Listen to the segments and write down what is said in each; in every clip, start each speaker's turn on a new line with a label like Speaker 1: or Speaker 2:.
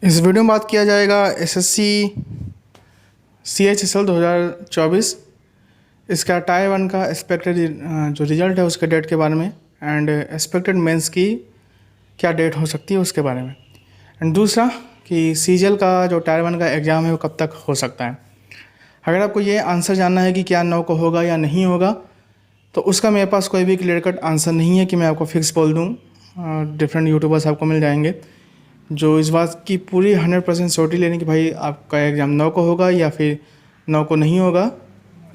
Speaker 1: इस वीडियो में बात किया जाएगा एसएससी CHSL 2024 इसका टायर 1 का एक्सपेक्टेड जो रिज़ल्ट है उसके डेट के बारे में एंड एक्सपेक्टेड मेंस की क्या डेट हो सकती है उसके बारे में। एंड दूसरा कि सीजीएल का जो टायर 1 का एग्ज़ाम है वो कब तक हो सकता है। अगर आपको ये आंसर जानना है कि क्या 9 को होगा या नहीं होगा तो उसका मेरे पास कोई भी क्लियर कट आंसर नहीं है कि मैं आपको फिक्स बोल दूँ। डिफरेंट यूट्यूबर्स आपको मिल जाएंगे जो इस बात की पूरी 100% श्योरिटी लेने कि भाई आपका एग्ज़ाम 9 को होगा या फिर 9 को नहीं होगा।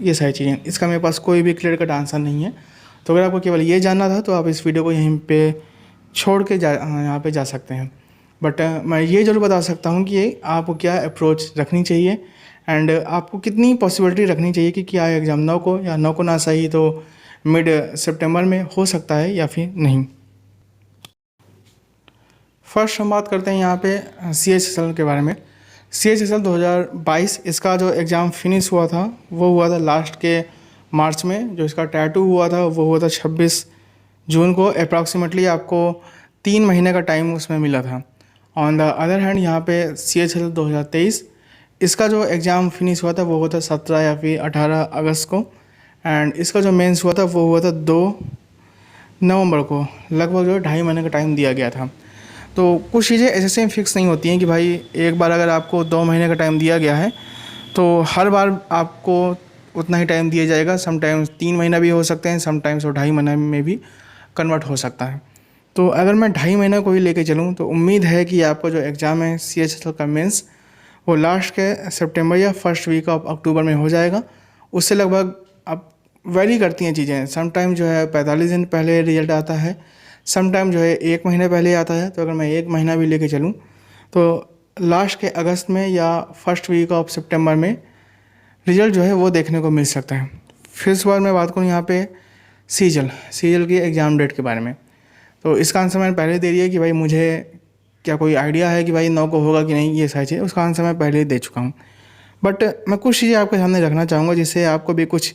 Speaker 1: ये सारी चीज़ें, इसका मेरे पास कोई भी क्लियर कट आंसर नहीं है। तो अगर आपको केवल ये जानना था तो आप इस वीडियो को यहीं पे छोड़ के यहाँ पे जा सकते हैं। बट मैं ये ज़रूर बता सकता हूँ कि आपको क्या अप्रोच रखनी चाहिए एंड आपको कितनी पॉसिबिलिटी रखनी चाहिए कि क्या एग्ज़ाम 9 को या 9 को ना सही तो मिड सितंबर में हो सकता है या फिर नहीं। फर्स्ट हम बात करते हैं यहाँ पे CHSL के बारे में। CHSL 2022 इसका जो एग्ज़ाम फिनिश हुआ था वो हुआ था लास्ट के मार्च में। जो इसका टैटू हुआ था वो हुआ था 26 जून को। अप्रॉक्सीमेटली आपको 3 महीने का टाइम उसमें मिला था। ऑन द अदर हैंड यहाँ पे CHSL 2023 इसका जो एग्ज़ाम फिनिश हुआ था वो हुआ था 17 या फिर 18 अगस्त को एंड इसका जो मेंस हुआ था वो हुआ था 2 नवंबर को। लगभग जो 2.5 महीने का टाइम दिया गया था। तो कुछ चीज़ें ऐसे फिक्स नहीं होती हैं कि भाई एक बार अगर आपको 2 महीने का टाइम दिया गया है तो हर बार आपको उतना ही टाइम दिया जाएगा। समटाइम्स 3 महीना भी हो सकते हैं, समटाइम्स और 2.5 महीने में भी कन्वर्ट हो सकता है। तो अगर मैं 2.5 महीने को ही लेके चलूँ तो उम्मीद है कि आपका जो एग्ज़ाम है CHSL का मेंस वो लास्ट के सितंबर या फर्स्ट वीक ऑफ अक्टूबर में हो जाएगा। उससे लगभग अब वेरी करती हैं चीज़ें। समटाइम जो है 45 दिन पहले रिजल्ट आता है, समटाइम जो है 1 महीने पहले आता है। तो अगर मैं 1 महीना भी लेके चलूँ तो लास्ट के अगस्त में या फर्स्ट वीक ऑफ सितंबर में रिज़ल्ट जो है वो देखने को मिल सकता है। फिर इस बार मैं बात करूँ यहाँ पे सीजीएल की एग्ज़ाम डेट के बारे में। तो इसका आंसर मैंने पहले दे दिया कि भाई मुझे क्या कोई आइडिया है कि भाई 9 को होगा कि नहीं, ये सारी चीज़ें उसका आंसर मैं पहले ही दे चुका हूँ। बट मैं कुछ चीज़ें आपके सामने रखना चाहूँगा जिससे आपको भी कुछ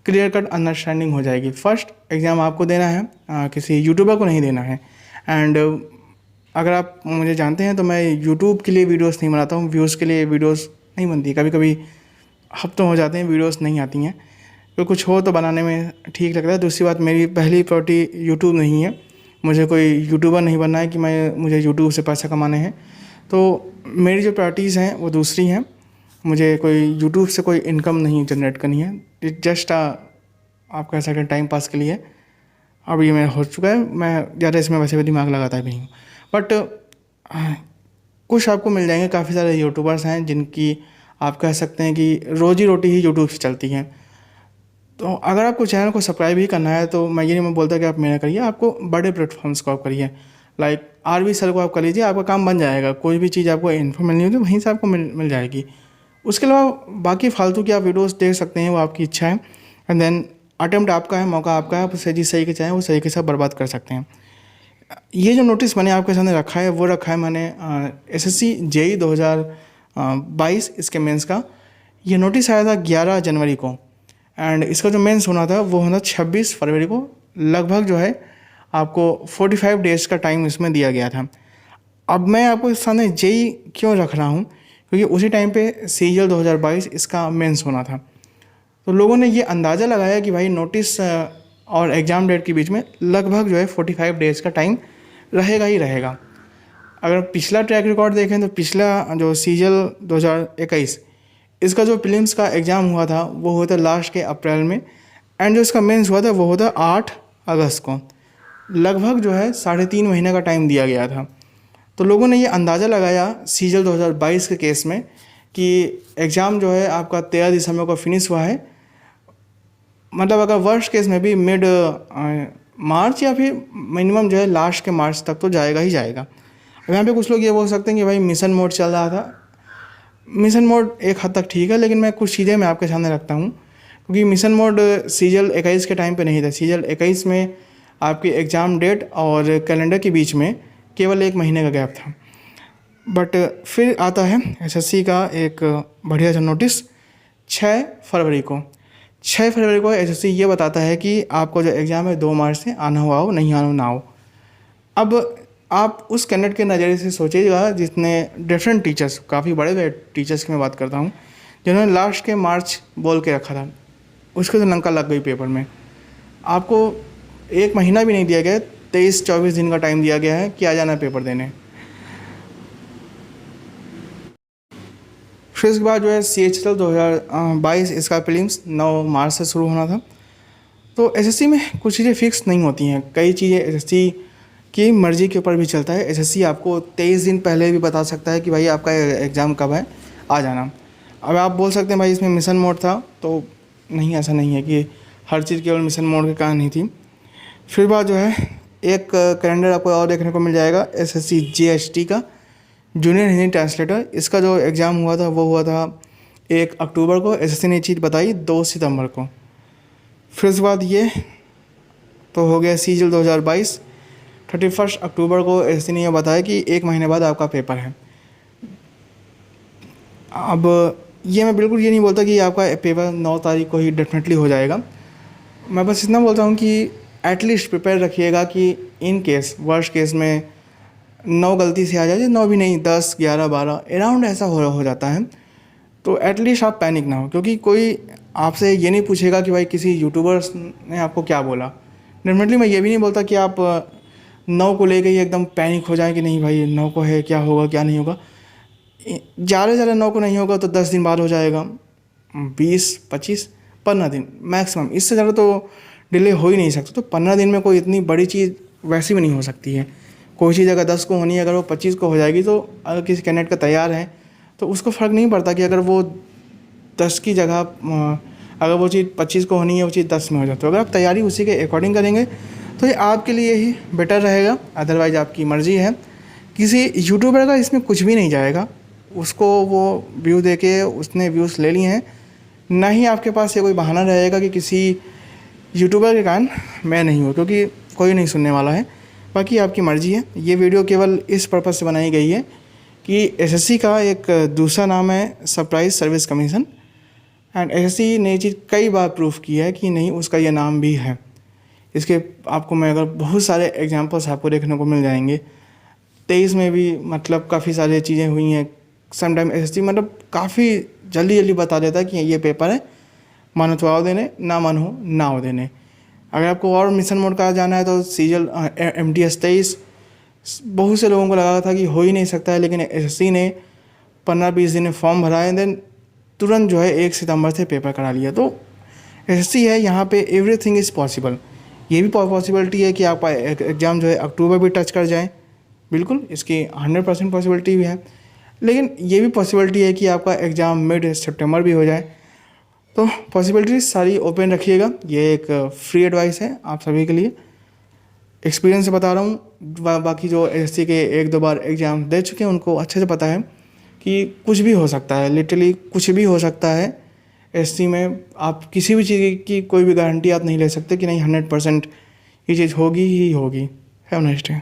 Speaker 1: क्लियर कट अंडरस्टैंडिंग हो जाएगी। फर्स्ट एग्ज़ाम आपको देना है, किसी यूट्यूबर को नहीं देना है। एंड अगर आप मुझे जानते हैं तो मैं यूट्यूब के लिए वीडियोस नहीं बनाता हूँ, व्यूज़ के लिए वीडियोस नहीं बनती। कभी कभी हफ्तों हो जाते हैं वीडियोस नहीं आती हैं, तो कुछ हो तो बनाने में ठीक लगता है। दूसरी बात, मेरी पहली प्रायोरिटी यूट्यूब नहीं है। मुझे कोई यूट्यूबर नहीं बनना है कि मुझे यूट्यूब से पैसा कमाने हैं। तो मेरी जो प्रायोरिटीज़ हैं वो दूसरी हैं। मुझे कोई यूट्यूब से कोई इनकम नहीं जनरेट करनी है। इट जस्ट आप कह सकते हैं टाइम पास के लिए। अब ये मेरा हो चुका है, मैं ज़्यादा इसमें वैसे भी दिमाग लगाता भी हूँ। बट कुछ आपको मिल जाएंगे, काफ़ी सारे यूट्यूबर्स हैं जिनकी आप कह सकते हैं कि रोजी रोटी ही यूट्यूब से चलती है। तो अगर आपको चैनल को सब्सक्राइब ही करना है तो मैं ये नहीं बोलता कि आप मेरा करिए, आपको बड़े प्लेटफॉर्म्स को आप करिए। लाइक RV सर को आप कर लीजिए, आपका काम बन जाएगा। कोई भी चीज़ आपको इन्फो मिलनी होगी वहीं से आपको मिल जाएगी। उसके अलावा बाकी फालतू की आप वीडियोस देख सकते हैं, वो आपकी इच्छा है। एंड देन अटेम्प्ट आपका है, मौका आपका है, आप उसे जिस सही के चाहें वो सही के साथ बर्बाद कर सकते हैं। ये जो नोटिस मैंने आपके सामने रखा है वो रखा है मैंने SSC JEE 2022 इसके मेंस का। ये नोटिस आया था 11 जनवरी को एंड इसका जो मेंस होना था वो होना 26 फरवरी को। लगभग जो है आपको 45 डेज़ का टाइम इसमें दिया गया था। अब मैं आपको इस सामने JEE क्यों रख रहा हूँ, क्योंकि उसी टाइम पे CGL 2022 इसका मेंस होना था। तो लोगों ने ये अंदाज़ा लगाया कि भाई नोटिस और एग्ज़ाम डेट के बीच में लगभग जो है 45 डेज़ का टाइम रहेगा ही रहेगा। अगर पिछला ट्रैक रिकॉर्ड देखें तो पिछला जो CGL 2021 इसका जो प्रीलिम्स का एग्ज़ाम हुआ था वो हुआ था लास्ट के अप्रैल में एंड जो इसका मेंस हुआ था वो हुआ था 8 अगस्त को। लगभग जो है 3.5 महीने का टाइम दिया गया था। तो लोगों ने ये अंदाज़ा लगाया CGL 2022 के केस में कि एग्ज़ाम जो है आपका 13 दिसंबर को फिनिश हुआ है। मतलब अगर वर्स्ट केस में भी मिड मार्च या फिर मिनिमम जो है लास्ट के मार्च तक तो जाएगा ही जाएगा। अब यहाँ पे कुछ लोग ये बोल सकते हैं कि भाई मिशन मोड चल रहा था। मिशन मोड एक हद तक ठीक है, लेकिन मैं कुछ चीज़ें मैं आपके सामने रखता हूँ क्योंकि मिशन मोड CGL 21 के टाइम पे नहीं था। CGL 21 में आपकी एग्ज़ाम डेट और कैलेंडर के बीच में केवल 1 महीने का गैप था। बट फिर आता है SSC का एक बढ़िया सा नोटिस 6 फरवरी को। 6 फरवरी को SSC ये बताता है कि आपको जो एग्ज़ाम है 2 मार्च से आना हो आओ, नहीं आना हो ना हो। अब आप उस कैंडिडेट के नज़रिए से सोचिएगा जिसने डिफरेंट टीचर्स, काफ़ी बड़े बड़े टीचर्स की मैं बात करता हूँ, जिन्होंने लास्ट के मार्च बोल के रखा था, उसको तो लंका लग गई पेपर में। आपको 1 महीना भी नहीं दिया गया, 23-24 दिन का टाइम दिया गया है कि आ जाना पेपर देने। फिर इसके बाद जो है CHSL 2022 इसका प्रीलिम्स 9 मार्च से शुरू होना था। तो एसएससी में कुछ चीज़ें फिक्स नहीं होती हैं, कई चीज़ें एसएससी की मर्ज़ी के ऊपर भी चलता है। एसएससी आपको 23 दिन पहले भी बता सकता है कि भाई आपका एग्ज़ाम कब है, आ जाना। अब आप बोल सकते हैं भाई इसमें मिशन मोड था, तो नहीं, ऐसा नहीं है कि हर चीज़ केवल मिशन मोड के कारण नहीं थी। फिर बाद जो है एक कैलेंडर आपको और देखने को मिल जाएगा एसएससी जीएसटी का, जूनियर हिंदी ट्रांसलेटर। इसका जो एग्ज़ाम हुआ था वो हुआ था 1 अक्टूबर को, एसएससी ने चीज़ बताई 2 सितंबर को। फिर उसके बाद ये तो हो गया CGL 2022, 31 अक्टूबर को एसएससी ने यह बताया कि 1 महीने बाद आपका पेपर है। अब ये मैं बिल्कुल ये नहीं बोलता कि आपका पेपर 9 तारीख को ही डेफिनेटली हो जाएगा। मैं बस इतना बोलता हूँ कि एटलीस्ट प्रिपेयर रखिएगा कि इन केस, वर्स्ट केस में 9 गलती से आ जाए, 9 भी नहीं, 10, 11, 12 अराउंड ऐसा हो जाता है, तो एटलीस्ट आप पैनिक ना हो। क्योंकि कोई आपसे ये नहीं पूछेगा कि भाई किसी यूट्यूबर्स ने आपको क्या बोला। डेफिनेटली मैं ये भी नहीं बोलता कि आप 9 को लेके ही एकदम पैनिक हो जाए कि नहीं भाई 9 को है, क्या होगा क्या नहीं होगा। ज़्यादा से ज़्यादा 9 को नहीं होगा तो 10 दिन बाद हो जाएगा, 20, 25, 15 दिन मैक्सिमम, इससे ज़्यादा तो डिले हो ही नहीं सकता। तो 15 दिन में कोई इतनी बड़ी चीज़ वैसे भी नहीं हो सकती है। कोई चीज़ अगर 10 को होनी है, अगर वो 25 को हो जाएगी, तो अगर किसी कैंडिडेट का तैयार है तो उसको फ़र्क नहीं पड़ता कि अगर वो 10 की जगह अगर वो चीज़ 25 को होनी है, वो चीज़ 10 में हो जाती है। तो अगर आप तैयारी उसी के अकॉर्डिंग करेंगे तो ये आपके लिए ही बेटर रहेगा। अदरवाइज़ आपकी मर्ज़ी है। किसी यूट्यूबर का इसमें कुछ भी नहीं जाएगा, उसको वो व्यू दे के उसने व्यूज़ ले लिए हैं, ना ही आपके पास ये कोई बहाना रहेगा कि किसी यूट्यूबर के कारण मैं नहीं हूँ, क्योंकि कोई नहीं सुनने वाला है। बाकी आपकी मर्ज़ी है। ये वीडियो केवल इस पर्पज़ से बनाई गई है कि एसएससी का एक दूसरा नाम है surprise service commission, and SSC ने ये चीज़ कई बार प्रूफ की है कि नहीं, उसका ये नाम भी है। इसके आपको मैं अगर बहुत सारे एग्जांपल्स आपको देखने को मिल जाएंगे। 23 में भी मतलब काफ़ी सारी चीज़ें हुई हैं। समटाइम एसएससी मतलब काफ़ी जल्दी बता देता है कि ये पेपर है, मानो तो आओ देने, ना मानो ना हो देने। अगर आपको और मिशन मोड का जाना है तो CGL MTS 23 बहुत से लोगों को लगा था कि हो ही नहीं सकता है, लेकिन एसएससी ने 15-20 दिन में फॉर्म भरा है, देन तुरंत जो है 1 सितंबर से पेपर करा लिया। तो एसएससी है यहाँ पे, एवरीथिंग इज़ पॉसिबल। ये भी पॉसिबिलिटी है कि आपका एग्ज़ाम जो है अक्टूबर भी टच कर जाए, बिल्कुल इसकी 100% पॉसिबिलिटी भी है। लेकिन ये भी पॉसिबिलिटी है कि आपका एग्ज़ाम मिड सितंबर भी हो जाए। तो पॉसिबिलिटीज सारी ओपन रखिएगा। ये एक फ्री एडवाइस है आप सभी के लिए, एक्सपीरियंस से बता रहा हूँ। बाकी जो एसएससी के 1-2 बार एग्ज़ाम दे चुके हैं उनको अच्छे से पता है कि कुछ भी हो सकता है, लिटरली कुछ भी हो सकता है। एसएससी में आप किसी भी चीज़ की कोई भी गारंटी आप नहीं ले सकते कि नहीं 100% ये चीज़ होगी ही होगी। Have a nice day.